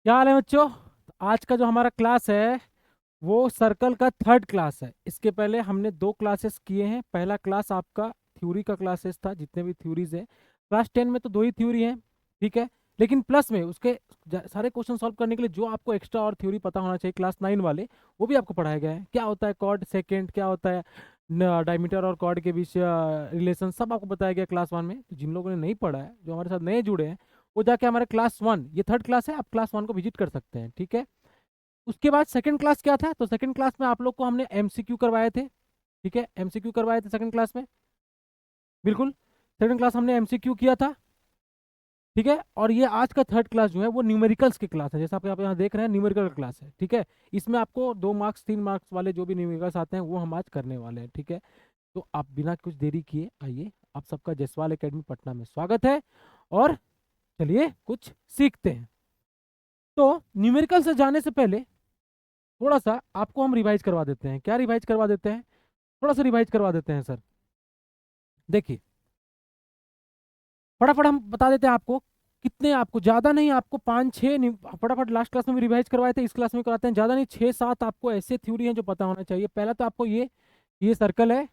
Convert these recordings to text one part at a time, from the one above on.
क्या हाल है बच्चों। तो आज का जो हमारा क्लास है वो सर्कल का थर्ड क्लास है। इसके पहले हमने दो क्लासेस किए हैं। पहला क्लास आपका थ्योरी का क्लासेस था, जितने भी थ्योरीज है। क्लास 10 में तो दो ही थ्योरी हैं, ठीक है। लेकिन प्लस में उसके सारे क्वेश्चन सॉल्व करने के लिए जो आपको एक्स्ट्रा और थ्योरी पता होना चाहिए क्लास 9 वाले, वो भी आपको पढ़ाया गया है। क्या होता है कॉर्ड सेकेंड, क्या होता है डायमीटर और कॉर्ड के बीच रिलेशन, सब आपको बताया गया क्लास 1 में। तो जिन लोगों ने नहीं पढ़ा है, जो हमारे साथ नए जुड़े हैं, वो जाके हमारे क्लास 1, ये थर्ड क्लास है, आप क्लास 1 को विजिट कर सकते हैं, ठीक है। उसके बाद सेकंड क्लास क्या था, तो सेकंड क्लास में आप लोग को हमने एमसीक्यू करवाए थे, ठीक है। एमसीक्यू करवाए थे सेकंड क्लास में, बिल्कुल। सेकंड क्लास हमने एमसीक्यू किया था, ठीक है। और ये आज का थर्ड क्लास जो है वो न्यूमेरिकल्स की क्लास है, जैसा आप यहाँ देख रहे हैं, न्यूमेरिकल क्लास है, ठीक है। इसमें आपको 2 मार्क्स 3 मार्क्स वाले जो भी न्यूमेरिकल्स आते हैं वो हम आज करने वाले हैं, ठीक है। तो आप बिना कुछ देरी किए आइए, आप सबका जसवाल एकेडमी पटना में स्वागत है। और चलिए कुछ सीखते हैं। तो न्यूमेरिकल से जाने से पहले थोड़ा सा आपको हम रिवाइज करवा देते हैं। क्या रिवाइज करवा देते हैं? थोड़ा सा रिवाइज करवा देते हैं सर। देखिए, फटाफट हम बता देते हैं आपको। कितने, आपको ज़्यादा नहीं, आपको 5 6 फटाफट लास्ट क्लास में भी रिवाइज करवाए थे, इस क्लास में कराते हैं। ज़्यादा नहीं, 6 7 आपको ऐसे थ्योरी हैं जो पता होना चाहिए। पहला तो आपको ये सर्कल है,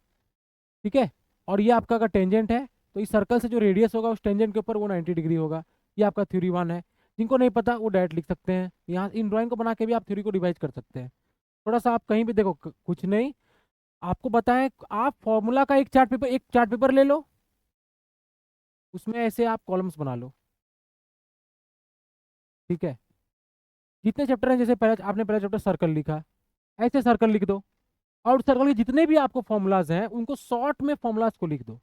ठीक है। और ये आपका का टेंजेंट है। तो इस सर्कल से जो रेडियस होगा उस टेंजेंट के ऊपर वो 90 डिग्री होगा। ये आपका थ्योरी 1 है। जिनको नहीं पता वो डायरेक्ट लिख सकते हैं यहाँ, इन ड्राइंग को बना के भी आप थ्योरी को रिवाइज कर सकते हैं। थोड़ा सा आप कहीं भी देखो, कुछ नहीं, आपको बताएं, आप फॉर्मूला का एक चार्ट पेपर ले लो, उसमें ऐसे आप कॉलम्स बना लो, ठीक है। जितने चैप्टर हैं, जैसे पहले आपने पहला चैप्टर सर्कल लिखा, ऐसे सर्कल लिख दो। और सर्कल के जितने भी आपको फॉर्मूलाज हैं उनको शॉर्ट में फॉर्मूलाज को लिख दो।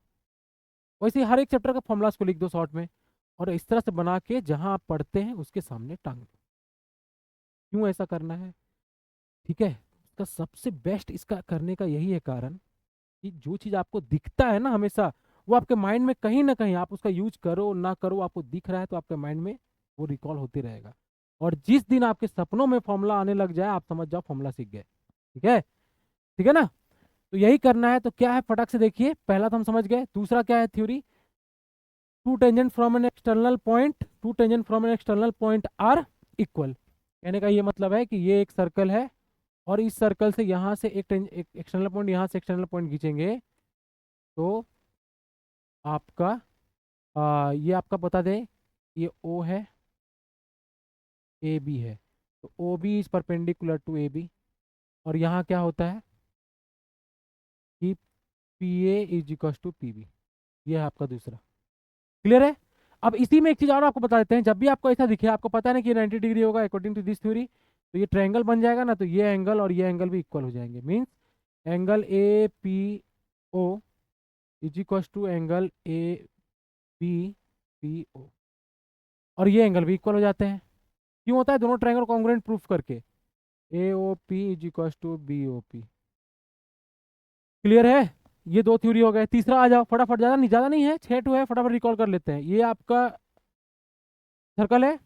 वैसे ही हर एक चैप्टर का फॉर्मूलाज को लिख दो शॉर्ट में। और इस तरह से बना के जहां आप पढ़ते हैं उसके सामने टांग दो। क्यों ऐसा करना है? ठीक है। इसका सबसे बेस्ट, इसका करने का यही है कारण कि जो चीज आपको दिखता है ना हमेशा, वो आपके माइंड में कहीं ना कहीं, आप उसका यूज करो ना करो, आपको दिख रहा है तो आपके माइंड में वो रिकॉल होते रहेगा। और जिस दिन आपके सपनों में फॉर्मूला आने लग जाए, आप समझ जाओ फॉर्मूला सीख गए, ठीक है। ठीक है ना। तो यही करना है। तो क्या है, फटक से देखिए, पहला तो हम समझ गए। दूसरा क्या है theory? Two tangent from an external point are equal. कहने का ये मतलब है कि ये एक सर्कल है, और इस सर्कल से यहाँ से एक एक्सटर्नल पॉइंट, यहाँ से एक्सटर्नल पॉइंट खींचेंगे तो आपका ये आपका बता दें, ये ओ है, ए बी है। तो O B is perpendicular to A B. और यहाँ क्या होता है कि P A is equal to P B. ये है आपका दूसरा। क्लियर है? अब इसी में एक चीज और आपको बता देते हैं। जब भी आपको ऐसा दिखे, आपको पता है ना कि 90 डिग्री होगा अकॉर्डिंग टू दिस थ्योरी, तो ये ट्रायंगल बन जाएगा ना, तो ये एंगल और ये एंगल भी इक्वल हो जाएंगे। Means angle A P O is equal to angle A B P O. और ये एंगल भी इक्वल हो जाते हैं। क्यों होता है? दोनों ट्रायंगल कॉन्ग्रुएंट प्रूफ करके। A O P is equal to B O P. Clear है? ये दो थ्योरी हो गए। तीसरा आ जाओ फटाफट, ज्यादा नहीं है, 6 2 है, फटाफट रिकॉल कर लेते हैं। ये आपका सर्कल है,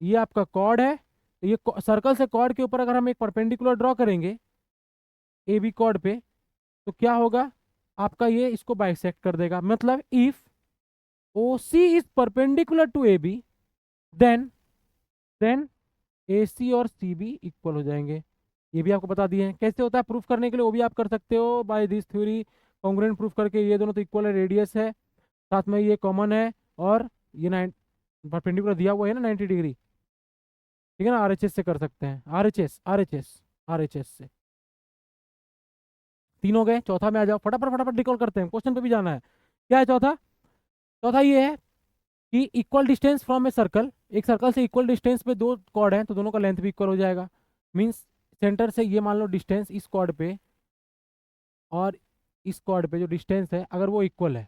ये आपका कॉर्ड है। तो ये सर्कल से कॉर्ड के ऊपर अगर हम एक परपेंडिकुलर ड्रॉ करेंगे ए बी कॉर्ड पे, तो क्या होगा आपका, ये इसको बाइसेक्ट कर देगा। मतलब if O C is perpendicular to A B, then then A C और सी बी इक्वल हो जाएंगे। ये भी आपको बता दिए हैं। कैसे होता है प्रूफ करने के लिए, वो भी आप कर सकते हो by this theory. Congruent proof करके, ये दोनों तो इक्वल है, रेडियस है, साथ में ये कॉमन है, और ये 9 परपेंडिकुलर दिया हुआ है ना 90 डिग्री, ठीक है ना। आरएचएस से कर सकते हैं, आरएचएस से। तीन हो गए। चौथा में आ जाओ, फटाफट फटाफट रिकॉल करते हैं, क्वेश्चन पे भी जाना है। क्या है चौथा? चौथा ये है कि equal distance from a circle, एक सर्कल से इक्वल डिस्टेंस पे दो कॉर्ड हैं तो दोनों का लेंथ भी इक्वल हो जाएगा। मीन्स सेंटर से ये मान लो डिस्टेंस इस कॉर्ड पे, और इस कॉर्ड पे जो डिस्टेंस है अगर वो इक्वल है,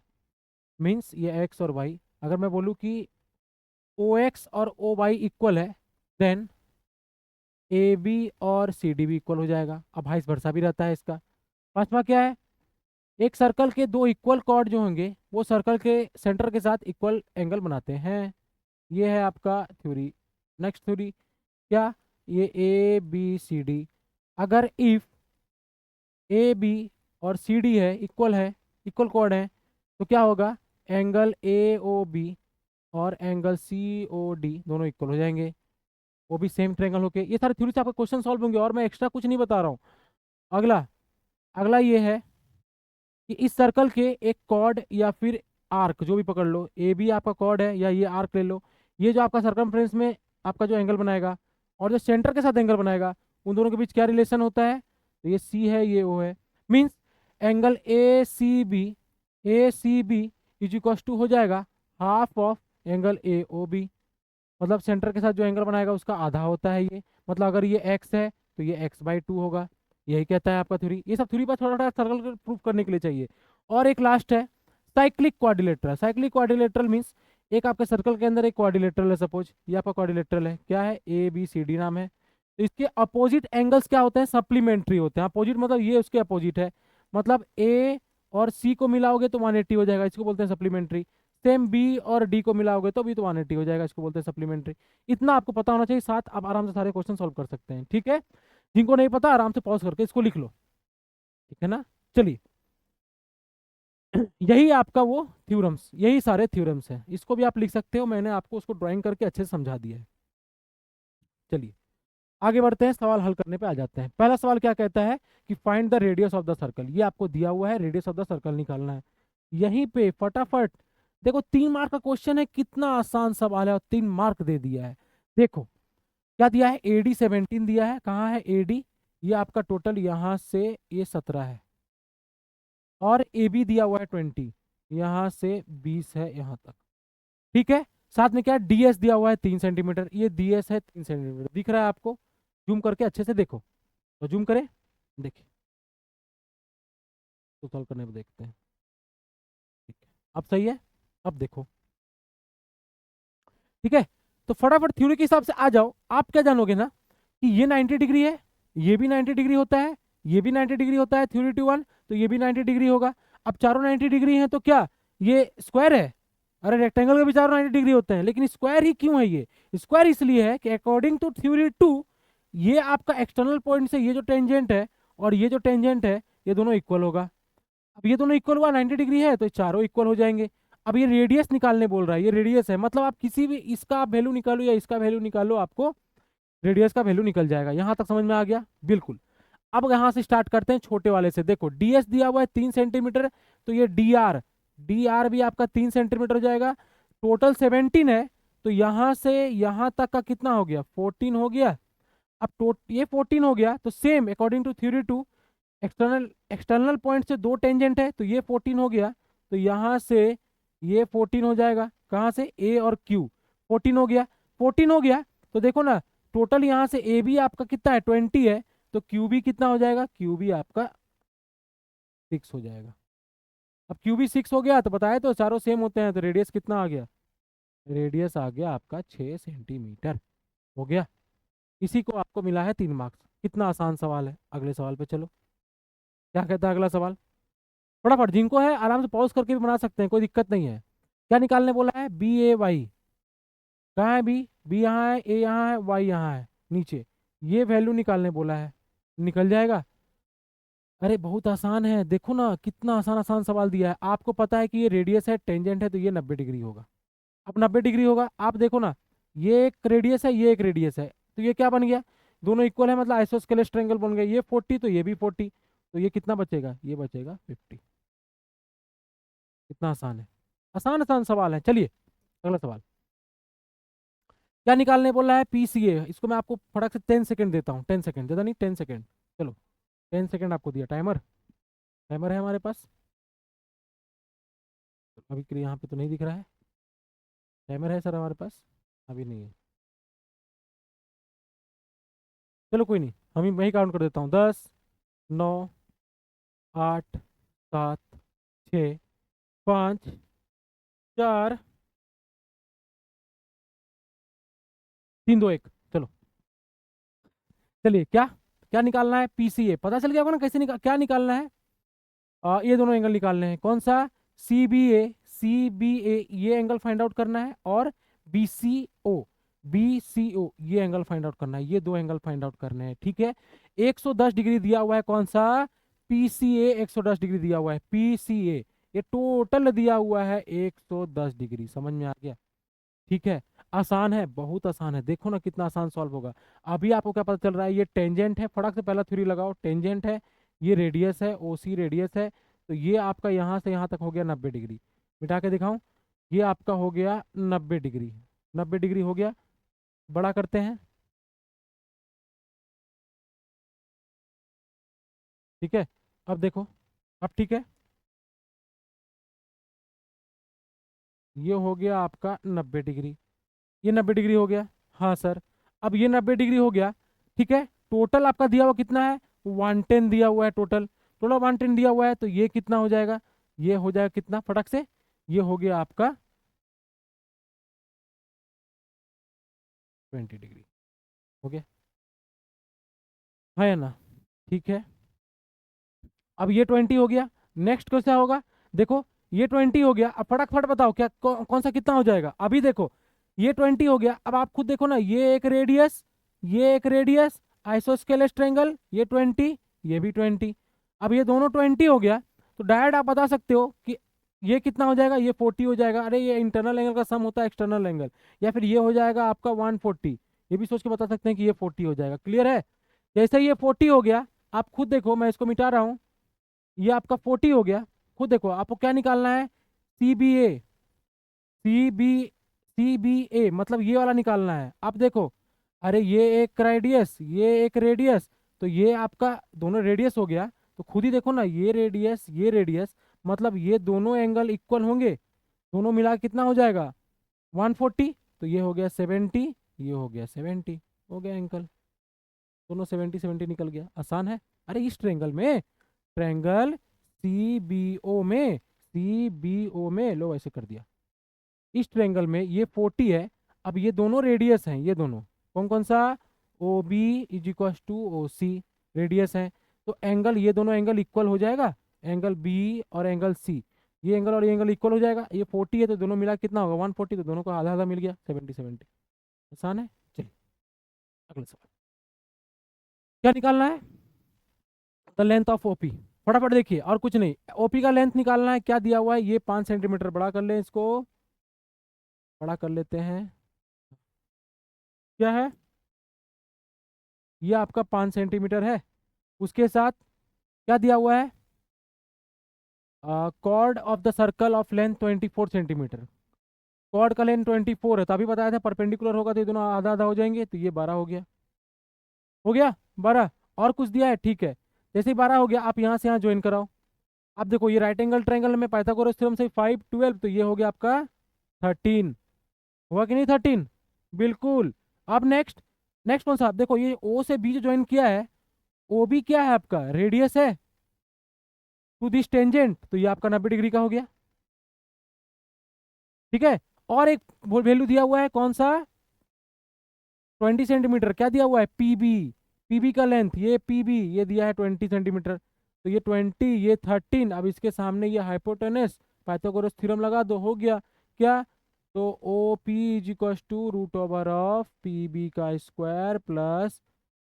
मीन्स ये एक्स और वाई, अगर मैं बोलूँ कि ओ एक्स और ओ वाई इक्वल है, देन ए बी और सी डी भी इक्वल हो जाएगा। अब वाइस वर्सा भी रहता है इसका। पांचवा क्या है? एक सर्कल के दो इक्वल कॉर्ड जो होंगे वो सर्कल के सेंटर के साथ इक्वल एंगल बनाते हैं। ये है आपका थ्योरी। नेक्स्ट थ्योरी क्या? ये ए बी सी डी, अगर इफ ए बी और सी डी है, इक्वल कॉर्ड है, तो क्या होगा? एंगल ए ओ बी और एंगल सी ओ डी दोनों इक्वल हो जाएंगे। वो भी सेम ट्रायंगल होके, ये सारे थ्योरी से आपका क्वेश्चन सॉल्व होंगे और मैं एक्स्ट्रा कुछ नहीं बता रहा हूँ। अगला अगला ये है कि इस सर्कल के एक कॉर्ड या फिर आर्क जो भी पकड़ लो, ए बी आपका कॉर्ड है या ये आर्क ले लो, ये जो आपका सर्कमफ्रेंस में आपका जो एंगल बनाएगा और जो सेंटर के साथ एंगल बनाएगा, उन दोनों के बीच क्या रिलेशन होता है, तो ये सी है ये ओ है। Means angle A C B is equal to हो जाएगा half of angle A O B. मतलब सेंटर के साथ जो एंगल बनाएगा उसका आधा होता है ये, मतलब अगर ये एक्स है तो ये x/2 होगा। यही कहता है आपका थ्योरी। ये सब थ्योरी पर थोड़ा थोड़ा सर्कल प्रूफ करने के लिए चाहिए। और एक लास्ट है cyclic quadrilateral. Cyclic quadrilateral means एक आपके सर्कल के अंदर एक क्वाड्रिलेटरल है, सपोज ये आपका क्वाड्रिलेटरल है, क्या है ए बी सी डी नाम है, तो इसके अपोजिट एंगल्स क्या होते हैं, सप्लीमेंट्री होते हैं। अपोजिट मतलब ये उसके अपोजिट है, मतलब ए और सी को मिलाओगे तो 180 हो जाएगा, इसको बोलते हैं सप्लीमेंट्री। सेम बी और डी को मिलाओगे तो भी तो 180 हो जाएगा, इसको बोलते हैं सप्लीमेंट्री। इतना आपको पता होना चाहिए, साथ आप आराम से सारे क्वेश्चन सॉल्व कर सकते हैं। ठीक है, जिनको नहीं पता आराम से पॉज करके इसको लिख लो, ठीक है ना। चलिए यही आपका वो थ्योरम्स, यही सारे थ्योरम्स हैं, इसको भी आप लिख सकते हो, मैंने आपको उसको ड्राइंग करके अच्छे से समझा दिया है। चलिए आगे बढ़ते हैं, सवाल हल करने पे आ जाते हैं। पहला सवाल क्या कहता है कि find the radius of the circle. ये आपको दिया हुआ है, रेडियस ऑफ द सर्कल निकालना है। यहीं पे फटाफट देखो, 3 मार्क का क्वेश्चन है, कितना आसान सवाल है और 3 मार्क दे दिया है। देखो क्या दिया है, एडी 17 दिया है, कहाँ है एडी, ये आपका टोटल यहाँ से ये 17 है, और ए बी दिया हुआ है 20, यहाँ से 20 है यहाँ तक। ठीक है, साथ में क्या डीएस दिया हुआ है 3 सेंटीमीटर, ये डीएस है 3 सेंटीमीटर, दिख रहा है आपको, जूम करके अच्छे से देखो, तो जूम करें, देखिए तो सॉल्व करने में देखते हैं। ठीक है, अब सही है, अब देखो, ठीक है। तो फटाफट थ्योरी के हिसाब से आ जाओ। आप क्या जानोगे ना कि ये 90 डिग्री है, ये भी 90 डिग्री होता है, ये भी 90 डिग्री होता है, थ्योरी टू वन, तो ये भी 90 डिग्री होगा। अब चारों 90 डिग्री हैं तो क्या ये स्क्वायर है, अरे रेक्टेंगल के भी चारों 90 डिग्री होते हैं, लेकिन स्क्वायर ही क्यों है, ये स्क्वायर इसलिए है कि अकॉर्डिंग टू थ्योरी टू ये आपका एक्सटर्नल पॉइंट से ये जो टेंजेंट है और ये जो टेंजेंट है ये दोनों इक्वल होगा। अब ये दोनों इक्वल हुआ, 90 डिग्री है तो चारों इक्वल हो जाएंगे। अब ये रेडियस निकालने बोल रहा है, ये रेडियस है, मतलब आप किसी भी इसका आप वैल्यू निकालो या इसका वैल्यू निकालो, आपको रेडियस का वैल्यू निकल जाएगा। यहाँ तक समझ में आ गया, बिल्कुल। अब यहाँ से स्टार्ट करते हैं छोटे वाले से। देखो डीएस दिया हुआ है 3 सेंटीमीटर, तो ये डी आर भी आपका 3 सेंटीमीटर हो जाएगा। टोटल 17 है, तो यहाँ से यहाँ तक का कितना हो गया, 14 हो गया। अब ये 14 हो गया, तो same according to theory two external external point से दो टेंजेंट है, तो ये 14 हो गया, तो यहाँ से ये 14 हो जाएगा, कहाँ से ए और क्यू, 14 हो गया। 14 हो गया तो देखो ना, टोटल यहाँ से ए भी आपका कितना है 20 है, तो क्यू भी कितना हो जाएगा, क्यू भी आपका 6 हो जाएगा। अब क्यू भी 6 हो गया, तो बताया तो चारों सेम होते हैं, तो रेडियस कितना आ गया, रेडियस आ गया आपका 6 सेंटीमीटर, हो गया। इसी को आपको मिला है 3 मार्क्स। कितना आसान सवाल है। अगले सवाल पे चलो, क्या कहता है अगला सवाल। फटाफट जिनको है आराम से पॉज करके भी बना सकते हैं, कोई दिक्कत नहीं है। क्या निकालने बोला है, बी ए वाई, कहाँ है बी, बी यहाँ है, ए यहाँ है, वाई यहाँ है नीचे, ये वैल्यू निकालने बोला है, निकल जाएगा। अरे बहुत आसान है, देखो ना कितना आसान आसान सवाल दिया है। आपको पता है कि ये रेडियस है, टेंजेंट है, तो ये 90 डिग्री होगा। अब 90 डिग्री होगा, आप देखो ना, ये एक रेडियस है, ये एक रेडियस है, तो ये क्या बन गया, दोनों इक्वल है, मतलब आइसोस्केलेस ट्रायंगल बन गया। ये 40 तो ये भी 40, तो ये कितना बचेगा, ये बचेगा 50। कितना आसान है, आसान आसान सवाल है। चलिए अगला सवाल, क्या निकालने बोला है, पीसीए। इसको मैं आपको फटक से 10 सेकंड देता हूँ, 10 सेकंड, ज़्यादा नहीं, 10 सेकंड। चलो 10 सेकंड आपको दिया, टाइमर, टाइमर है हमारे पास, अभी के लिए यहाँ पे तो नहीं दिख रहा है, टाइमर है सर हमारे पास, अभी नहीं है। चलो कोई नहीं, हम ही वही काउंट कर देता हूँ, 10 9 8 7 6 5 4 3 2 1। चलो चलिए, क्या क्या निकालना है, पीसीए। पता चल गया होगा ना कैसे क्या निकालना है। ये दोनों एंगल निकालने हैं, कौन सा, सी बी ए ये एंगल फाइंड आउट करना है, और बी सी ओ ये एंगल फाइंड आउट करना है, ये दो एंगल फाइंड आउट करने हैं। ठीक है, 110 डिग्री दिया हुआ है, कौन सा, पीसीए 110 डिग्री दिया हुआ है, पीसीए ये टोटल दिया हुआ है 110 डिग्री, समझ में आ गया। ठीक है, आसान है, बहुत आसान है, देखो ना कितना आसान सॉल्व होगा। अभी आपको क्या पता चल रहा है, ये टेंजेंट है, फटाक से पहला थ्योरी लगाओ, टेंजेंट है, ये रेडियस है, ओ सी रेडियस है, तो ये आपका यहाँ से यहाँ तक हो गया 90 डिग्री। मिटा के दिखाऊं, ये आपका हो गया 90 डिग्री, 90 डिग्री हो गया। बड़ा करते हैं, ठीक है, अब देखो, अब ठीक है, ये हो गया आपका 90 डिग्री, ये 90 डिग्री हो गया। हाँ सर, अब ये 90 डिग्री हो गया, ठीक है। टोटल आपका दिया हुआ कितना है, 110 दिया हुआ है टोटल, टोटल 110 दिया हुआ है, तो ये कितना हो जाएगा, ये हो जाएगा कितना फटक से, ये हो गया आपका 20 डिग्री, हो गया, है ना, ठीक है। अब ये 20 हो गया, नेक्स्ट कैसा होगा, देखो ये 20 हो गया, अब फटाफट बताओ क्या कौन सा कितना हो जाएगा। अभी देखो ये 20 हो गया, अब आप खुद देखो ना, ये एक रेडियस, ये एक रेडियस, आइसोस्केलेस ट्रायंगल, ये 20, ये भी 20। अब ये दोनों 20 हो गया, तो डायरेक्ट आप बता सकते हो कि ये कितना हो जाएगा, ये 40 हो जाएगा। अरे ये इंटरनल एंगल का सम होता है एक्सटर्नल एंगल, या फिर ये हो जाएगा आपका 140, ये भी सोच के बता सकते हैं कि ये 40 हो जाएगा। क्लियर है, जैसे ये 40 हो गया, आप खुद देखो, मैं इसको मिटा रहा हूँ, ये आपका 40 हो गया। खुद देखो आपको क्या निकालना है, सी बी ए, सी बी ए मतलब ये वाला निकालना है। आप देखो, अरे ये एक रेडियस, ये एक रेडियस, तो ये आपका दोनों रेडियस हो गया, तो खुद ही देखो ना, ये रेडियस, ये रेडियस, मतलब ये दोनों एंगल इक्वल होंगे, दोनों मिला के कितना हो जाएगा 140, तो ये हो गया 70, ये हो गया 70, हो गया एंगल, दोनों 70 70 निकल गया, आसान है। अरे इस ट्रायंगल में, ट्रायंगल सी बी ओ में लो ऐसे कर दिया, इस ट्रायंगल में ये 40 है। अब ये दोनों रेडियस हैं, ये दोनों कौन कौन सा, O B is equal to O C, radius है, तो एंगल, ये दोनों एंगल इक्वल हो जाएगा, एंगल बी और एंगल सी, ये एंगल और ये एंगल इक्वल हो जाएगा। ये 40 है तो दोनों मिला कितना होगा 140, तो दोनों का आधा आधा मिल गया 70 70। आसान है, चलिए अगला सवाल, क्या निकालना है, द लेंथ ऑफ ओपी। फटाफट देखिए, और कुछ नहीं, ओपी का लेंथ निकालना है, क्या दिया हुआ है, ये 5 सेंटीमीटर, बड़ा कर ले इसको, बड़ा कर लेते हैं, क्या है, ये आपका 5 सेंटीमीटर है, उसके साथ क्या दिया हुआ है, chord of the circle of length 24 centimetre, chord का लेंथ 24 है, तो अभी बताया था परपेंडिकुलर होगा तो ये दोनों आधा आधा हो जाएंगे, तो ये 12 हो गया, हो गया 12। और कुछ दिया है, ठीक है, जैसे ही 12 हो गया, आप यहाँ से यहाँ ज्वाइन कराओ। अब देखो ये राइट एंगल ट्रायंगल में पाइथागोरस थ्योरम से 5 12, तो ये हो गया आपका 13, हुआ कि नहीं 13, बिल्कुल। अब नेक्स्ट, नेक्स्ट कौन सा, आप देखो ये ओ से बी जो ज्वाइन किया है, ओ बी क्या है आपका, रेडियस है टू दिस टेंजेंट, तो ये आपका 90 डिग्री का हो गया, ठीक है। और एक वैल्यू दिया हुआ है, कौन सा, 20 सेंटीमीटर, क्या दिया हुआ है, पीबी, पीबी का लेंथ, ये पीबी ये दिया है 20 सेंटीमीटर, तो ये 20, ये 13, अब इसके सामने ये हाइपोटेनस, पाइथागोरस थ्योरम लगा दो, हो गया क्या, तो O P is equal to root over of P B का स्क्वायर प्लस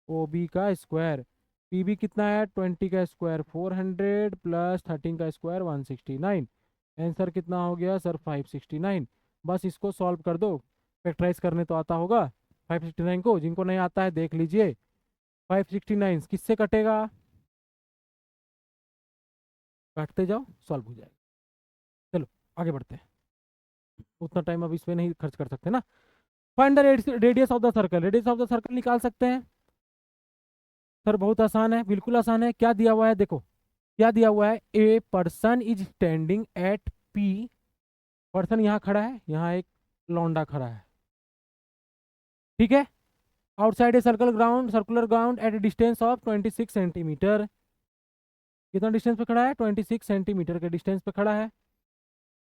ओ बी का स्क्वायर। पी बी कितना है, 20 का स्क्वायर 400 प्लस 13 का स्क्वायर 169, आंसर कितना हो गया सर 569। बस इसको सॉल्व कर दो, फैक्टराइज करने तो आता होगा 569 को, जिनको नहीं आता है देख लीजिए, 569 किससे कटेगा, काटते जाओ सॉल्व हो जाएगा। चलो आगे बढ़ते हैं, उतना टाइम अब इसमें नहीं खर्च कर सकते ना। Find the radius of the circle, radius of the circle निकाल सकते हैं सर, बहुत आसान है, बिल्कुल आसान है। क्या दिया हुआ है, देखो क्या दिया हुआ है, ए person is standing at P, person यहाँ खड़ा है, यहाँ एक लौंडा खड़ा है, ठीक है, outside a circle ground, circular ground at a distance of 26 centimetre, कितना डिस्टेंस पे खड़ा है, 26 सेंटीमीटर के डिस्टेंस पे खड़ा है।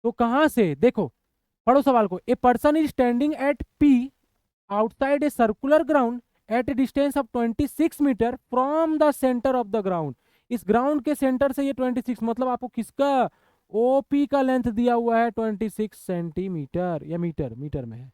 तो कहां से, देखो पढ़ो सवाल को, a person is standing at P outside a circular ground at a distance of 26 metre from the centre of the ground, इस ग्राउंड के सेंटर से ये 26, मतलब आपको किसका, ओपी का लेंथ दिया हुआ है 26 सेंटीमीटर, या मीटर, मीटर में है,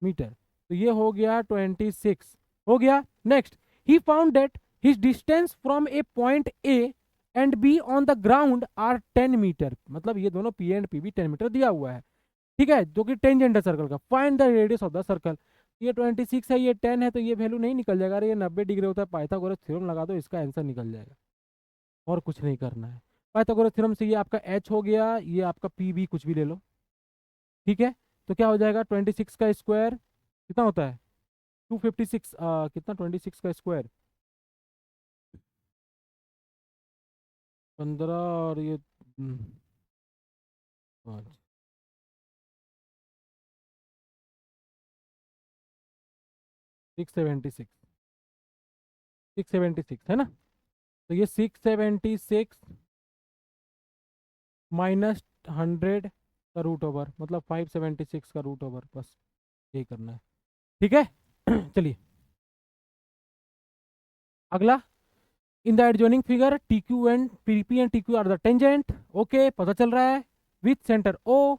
मीटर, तो ये हो गया 26, हो गया। Next, he found that his distance from a point A and B on the ground are 10 metre, मतलब ये दोनों पी एंड पी भी 10 मीटर दिया हुआ है, ठीक है, जो कि टेंजेंट है सर्कल का। Find the radius of the circle. ये 26 है, ये 10 है, तो ये वैल्यू नहीं निकल जाएगा। अरे ये 90 डिग्री होता है, पाइथागोरस थ्योरम लगा दो, इसका आंसर निकल जाएगा, और कुछ नहीं करना है। पाइथागोरस थ्योरम से ये आपका एच हो गया, ये आपका पी भी कुछ भी ले लो, ठीक है। तो क्या हो जाएगा, 26 का स्क्वायर कितना होता है, 256, कितना 26 का स्क्वायर 15, और ये 5, 676, 676 है ना। तो ये 676 माइनस 100 का रूट ओवर, मतलब 576 का रूट ओवर, बस ये करना है, ठीक है। चलिए अगला, in the adjoining figure T Q and P P and T Q are the tangent, okay पता चल रहा है, with centre O,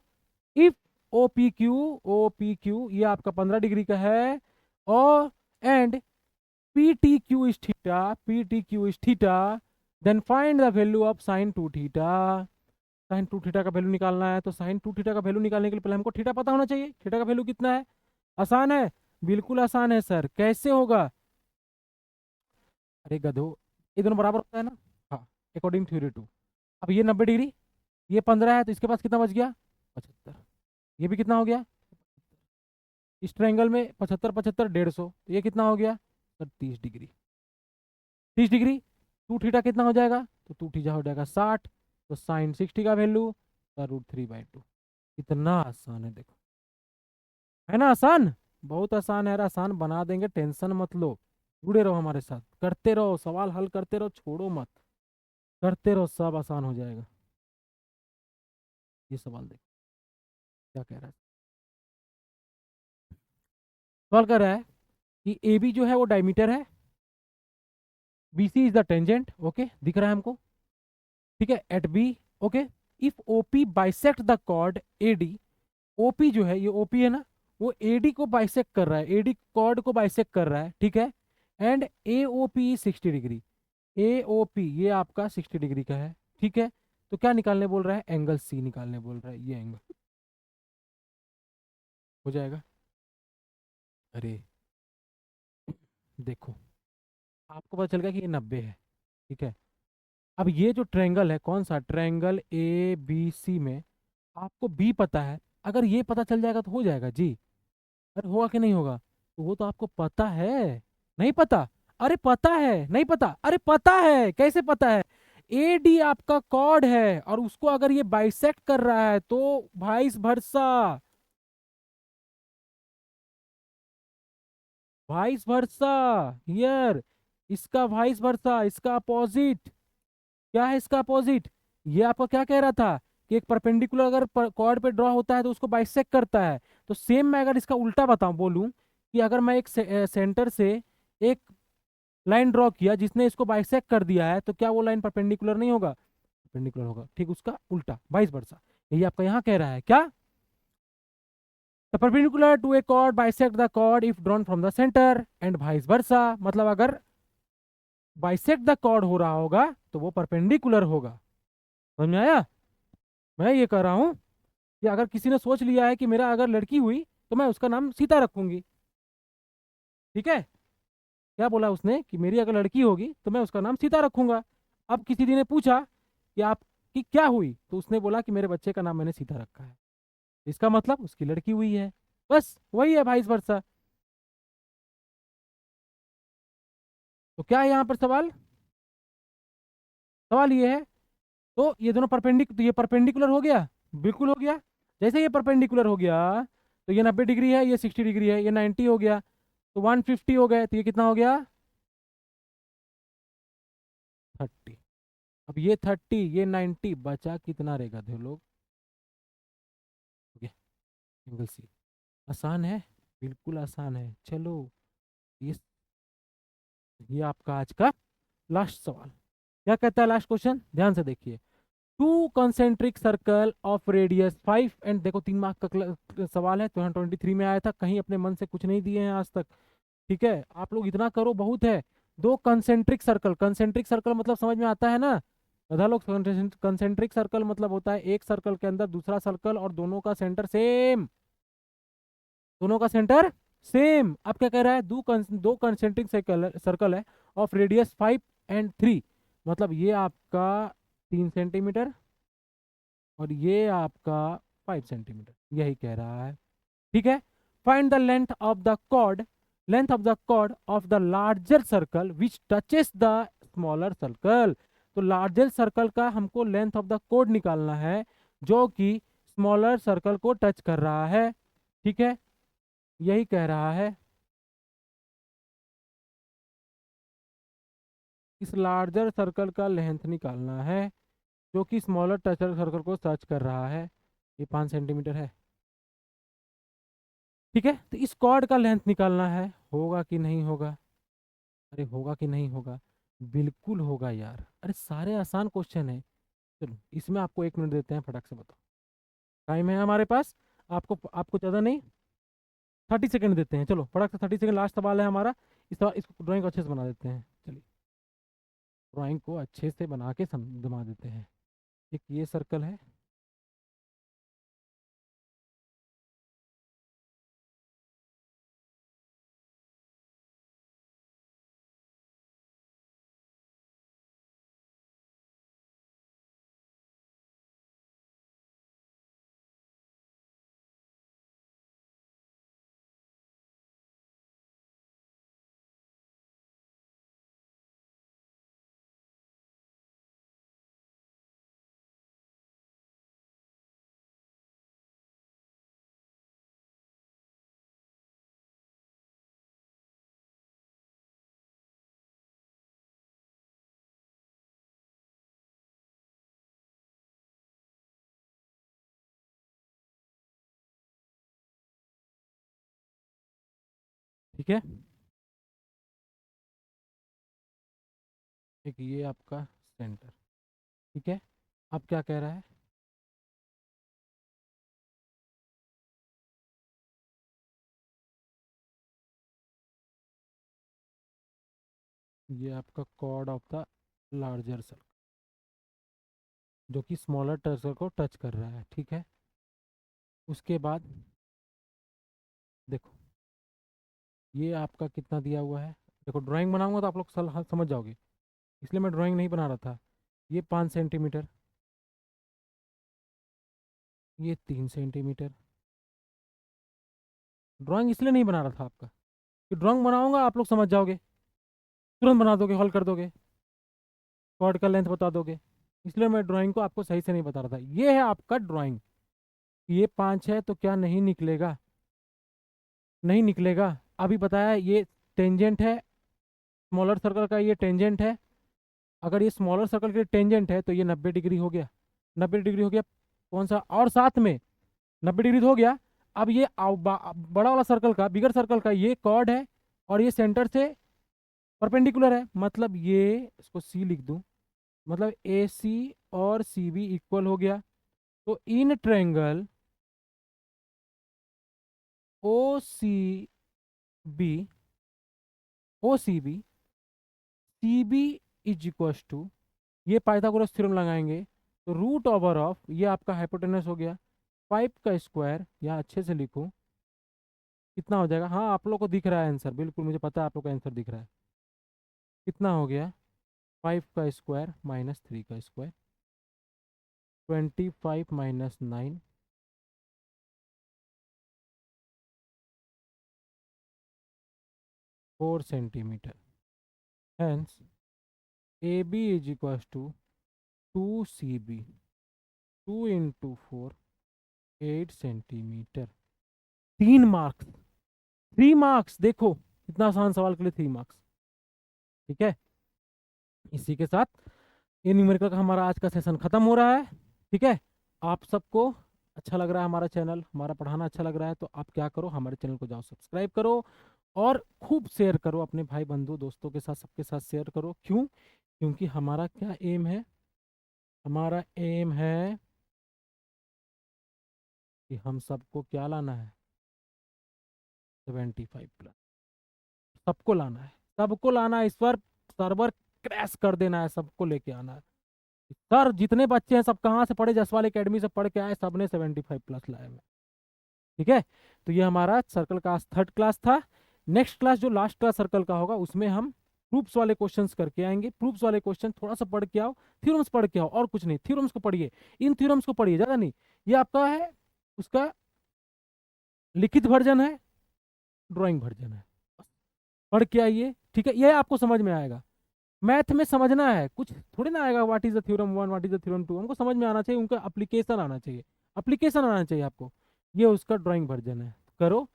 if O P Q ये आपका 15 डिग्री का है, और and P T Q is theta, P T Q is theta, then find the value of sine 2 theta. Sine 2 theta का वैल्यू निकालना है, तो साइन 2 थीटा का वैल्यू निकालने के लिए पहले हमको थीटा पता होना चाहिए। थीटा का वैल्यू कितना है, आसान है, बिल्कुल आसान है सर, कैसे होगा, अरे गधो, ये दोनों बराबर होता है ना, हाँ, अकॉर्डिंग थ्योरी टू। अब ये 90 डिग्री, ये 15 है, तो इसके पास कितना बच गया, 75, ये भी कितना हो गया, इस ट्रायंगल में 75 75 150, तो ये कितना हो गया सर, 30 डिग्री, 30 डिग्री, 2 थीटा कितना हो जाएगा, तो 2 थीटा हो जाएगा 60, तो साइन 60 का वैल्यू √3/2। कितना आसान है देखो, है ना आसान, बहुत आसान है, आसान बना देंगे, टेंशन मत लो, जुड़े रहो हमारे साथ, करते रहो, सवाल हल करते रहो, छोड़ो मत, करते रहो, सब आसान हो जाएगा। ये सवाल देखो क्या कह रहा है, सवाल कर रहा है कि ए बी जो है वो डायमीटर है, B C is the tangent, okay दिख रहा है हमको, ठीक है, at B, okay, if O P bisect the chord A D, OP जो है, ये ओपी है ना, वो एडी को बाइसेक्ट कर रहा है, एडी कॉर्ड को बाइसेक्ट कर रहा है, ठीक है, and A O P 60 degree, A O P ये आपका 60 डिग्री का है, ठीक है। तो क्या निकालने बोल रहा है, एंगल सी निकालने बोल रहा है, ये एंगल हो जाएगा। अरे देखो, आपको पता चल गया कि ये 90 है, ठीक है। अब ये जो ट्रायंगल है, कौन सा ट्रायंगल ए बी सी में, आपको बी पता है, अगर ये पता चल जाएगा तो हो जाएगा जी, अरे होगा कि नहीं होगा, तो वो तो आपको पता है, नहीं पता, अरे पता है, नहीं पता, अरे पता है, कैसे पता है, ए डी आपका कॉर्ड है, और उसको अगर ये बाइसेक्ट कर रहा है तो vice versa, vice versa here, इसका वाइस वर्सा, इसका अपोजिट, क्या है इसका अपोजिट, ये आपको क्या कह रहा था कि एक परपेंडिकुलर अगर कॉर्ड पे ड्रॉ होता है तो उसको बाइसेक्ट करता है, तो सेम मैं अगर इसका उल्टा बताऊं, बोलूं कि अगर मैं एक सेंटर से एक लाइन ड्रॉ किया जिसने इसको बाइसेक्ट कर दिया है, तो क्या वो लाइन परपेंडिकुलर नहीं होगा, परपेंडिकुलर होगा, ठीक उसका उल्टा वाइस वर्सा, यही आपका यहाँ कह रहा है क्या, the perpendicular to a chord bisect the chord if drawn from the centre and vice versa, मतलब अगर बाइसेक्ट द कॉर्ड हो रहा होगा तो वो परपेंडिकुलर होगा, समझ में आया। मैं ये कह रहा हूँ कि अगर किसी ने सोच लिया है कि मेरा अगर लड़की हुई तो मैं उसका नाम सीता रखूंगी, ठीक है, क्या बोला उसने कि मेरी अगर लड़की होगी तो मैं उसका नाम सीता रखूंगा। अब किसी ने पूछा कि आपकी क्या हुई, तो उसने बोला कि मेरे बच्चे का नाम मैंने सीता रखा है, इसका मतलब उसकी लड़की हुई है, बस वही है वाइस वर्सा। तो क्या है यहाँ पर सवाल, सवाल ये है, तो ये दोनों तो ये परपेंडिकुलर हो गया, बिल्कुल हो गया, जैसे ये परपेंडिकुलर हो गया तो ये 90 डिग्री है, ये 60 डिग्री है, ये 90 हो गया, तो 150 हो गए, तो ये कितना हो गया 30। अब ये 30 ये 90 बचा कितना रहेगा, देखो लोग, हो गया एंगल सी, आसान है, बिल्कुल आसान है। चलो ये ये आपका आज का लास्ट सवाल, क्या कहता है लास्ट क्वेश्चन, ध्यान से देखिए, two concentric circle of radius 5 and, देखो 3 मार्क का सवाल है, 2023 में आया था, कहीं अपने मन से कुछ नहीं दिए हैं आज तक, ठीक है, आप लोग इतना करो बहुत है। दो कंसेंट्रिक सर्कल, कंसेंट्रिक सर्कल मतलब समझ में आता है ना, गधा लोग, कंसेंट्रिक सर्कल मतलब होता है एक सर्कल के अंदर दूसरा सर्कल और दोनों का सेंटर सेम, दोनों का सेंटर सेम। अब क्या कह रहा है, दो कंसेंट्रिक सर्कल सर्कल है ऑफ रेडियस 5 और 3, मतलब ये आपका 3 सेंटीमीटर और ये आपका 5 सेंटीमीटर, यही कह रहा है। ठीक है, find the length of the chord of the larger circle which touches the smaller circle. तो लार्जर सर्कल का हमको लेंथ ऑफ द कॉर्ड निकालना है जो कि स्मॉलर सर्कल को टच कर रहा है। ठीक है, यही कह रहा है। इस लार्जर सर्कल का लेंथ निकालना है जो कि स्मॉलर टचर सर्कल को टच कर रहा है, ये 5 सेंटीमीटर है। ठीक है, तो इस कॉर्ड का लेंथ निकालना है, होगा कि नहीं होगा? अरे होगा कि नहीं होगा? बिल्कुल होगा यार, अरे सारे आसान क्वेश्चन है। चलो इसमें आपको 1 मिनट देते हैं, फटाक से बताओ। टाइम है हमारे पास, आपको आपको ज़्यादा नहीं, 30 सेकंड देते हैं। चलो फटाक से 30 सेकंड, लास्ट सवाल है हमारा। इस सवाल, इसको ड्राइंग को अच्छे से बना देते हैं। चलिए ड्राइंग को अच्छे से बना के जमा देते हैं। एक ये सर्कल है, ठीक है, एक ये आपका सेंटर। ठीक है, अब क्या कह रहा है, ये आपका chord of the larger circle जो कि स्मॉलर सर्कल को टच कर रहा है। ठीक है, उसके बाद देखो ये आपका कितना दिया हुआ है। देखो ड्राइंग बनाऊंगा तो आप लोग समझ जाओगे, इसलिए मैं ड्राइंग नहीं बना रहा था। ये 5 सेंटीमीटर, ये 3 सेंटीमीटर। ड्राइंग इसलिए नहीं बना रहा था आपका कि ड्राइंग बनाऊंगा आप लोग समझ जाओगे, तुरंत बना दोगे, हल कर दोगे, कॉर्ड का लेंथ बता दोगे। इसलिए मैं ड्राइंग को आपको सही से नहीं बता रहा था। ये है आपका ड्राइंग, ये 5 है तो क्या नहीं निकलेगा? नहीं निकलेगा। अभी बताया ये टेंजेंट है, स्मॉलर सर्कल का ये टेंजेंट है। अगर ये स्मॉलर सर्कल के टेंजेंट है तो ये 90 डिग्री हो गया, 90 डिग्री हो गया। कौन सा, और साथ में 90 डिग्री तो हो गया। अब ये बड़ा वाला सर्कल का, बिगर सर्कल का ये कॉर्ड है और ये सेंटर से परपेंडिकुलर है, मतलब ये, इसको सी लिख दूं, मतलब ए सी और सी बी इक्वल हो गया। तो in triangle O C B, O C B is equal to, ये पाइथागोरस थ्योरम लगाएंगे तो रूट ओवर ऑफ, ये आपका हाइपोटेनस हो गया, 5 का स्क्वायर, या अच्छे से लिखो कितना हो जाएगा। हाँ आप लोग को दिख रहा है आंसर, बिल्कुल मुझे पता है आप लोग का आंसर दिख रहा है। कितना हो गया, 5 का स्क्वायर -3 का square, 25 - 9, 4 centimetre. Hence A B is equal to 2 CB, 2 × 4, 8 centimetre. 3 marks, 3 marks, देखो इतना आसान सवाल के लिए 3 मार्क्स। ठीक है, इसी के साथ ये न्यूमेरिकल का हमारा आज का सेशन खत्म हो रहा है। ठीक है, आप सबको अच्छा लग रहा है हमारा चैनल, हमारा पढ़ाना अच्छा लग रहा है, तो आप क्या करो, हमारे चैनल को जाओ सब्सक्राइब करो और खूब शेयर करो अपने भाई बंधु दोस्तों के साथ, सबके साथ शेयर करो। क्यों? क्योंकि हमारा क्या एम है, हमारा एम है कि हम सबको क्या लाना है, 75+, सबको लाना है, सबको लाना है। इस बार सर्वर क्रैश कर देना है, सबको लेके आना है। सर जितने बच्चे हैं सब कहाँ से पढ़े, जसवाल एकेडमी से पढ़ के आए, सबने 75 प्लस लाए हुए हैं। ठीक है, तो ये हमारा सर्कल का थर्ड क्लास था। नेक्स्ट क्लास जो लास्ट क्लास सर्कल का होगा उसमें हम प्रूफ्स वाले क्वेश्चंस करके आएंगे। प्रूफ्स वाले क्वेश्चन थोड़ा सा पढ़ के आओ, थ्योरम्स पढ़ के आओ, और कुछ नहीं, थ्योरम्स को पढ़िए, इन थ्योरम्स को पढ़िए, ज्यादा नहीं। ये आपका है, उसका लिखित वर्जन है, ड्राइंग वर्जन है, पढ़ के आइए। ठीक है, ये आपको समझ में आएगा। मैथ में समझना है, कुछ थोड़ी ना आएगा what is the theorem one, what is the theorem two, हमको समझ में आना चाहिए, उनका एप्लीकेशन आना चाहिए, एप्लीकेशन आना चाहिए आपको। ये उसका ड्राइंग वर्जन है, करो,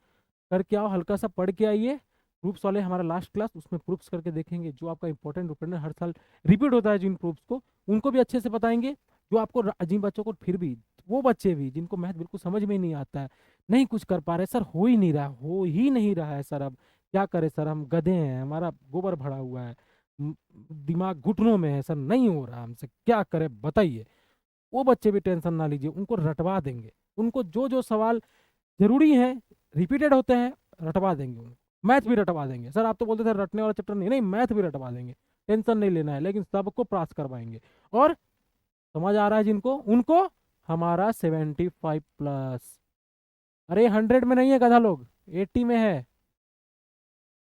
करके आओ, हल्का सा पढ़ के आइए। प्रूफ्स वाले हमारा लास्ट क्लास, उसमें प्रूफ्स करके देखेंगे, जो आपका इंपॉर्टेंट इंपॉर्टेंट हर साल रिपीट होता है जिन प्रूफ्स को, उनको भी अच्छे से बताएंगे। जो आपको जिन बच्चों को फिर भी, वो बच्चे भी जिनको मैथ बिल्कुल समझ में ही नहीं आता है, नहीं कुछ कर पा रहे, सर हो ही नहीं रहा, हो ही नहीं रहा है सर, अब क्या करें सर, हम गधे हैं, हमारा गोबर भरा हुआ है, म- दिमाग घुटनों में है सर, नहीं हो रहा हमसे, क्या करें बताइए। वो बच्चे भी टेंशन ना लीजिए, उनको रटवा देंगे, उनको जो जो सवाल जरूरी है, रिपीटेड होते हैं, रटवा देंगे उनको। मैथ भी रटवा देंगे सर, आप तो बोलते थे रटने वाला चैप्टर नहीं, नहीं मैथ भी रटवा देंगे, टेंशन नहीं लेना है, लेकिन सबको पास करवाएंगे। और समझ आ रहा है जिनको, उनको हमारा 75 प्लस। अरे 100 में नहीं है गधा लोग, 80 में है।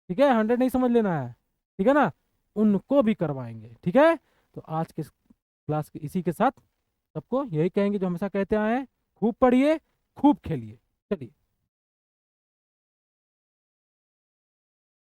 ठीक है, 100 नहीं समझ लेना है, ठीक है ना, उनको भी करवाएंगे। ठीक है, तो आज के क्लास के इसी के साथ सबको यही कहेंगे जो हमेशा कहते आए हैं, खूब पढ़िए, खूब खेलिए। चलिए।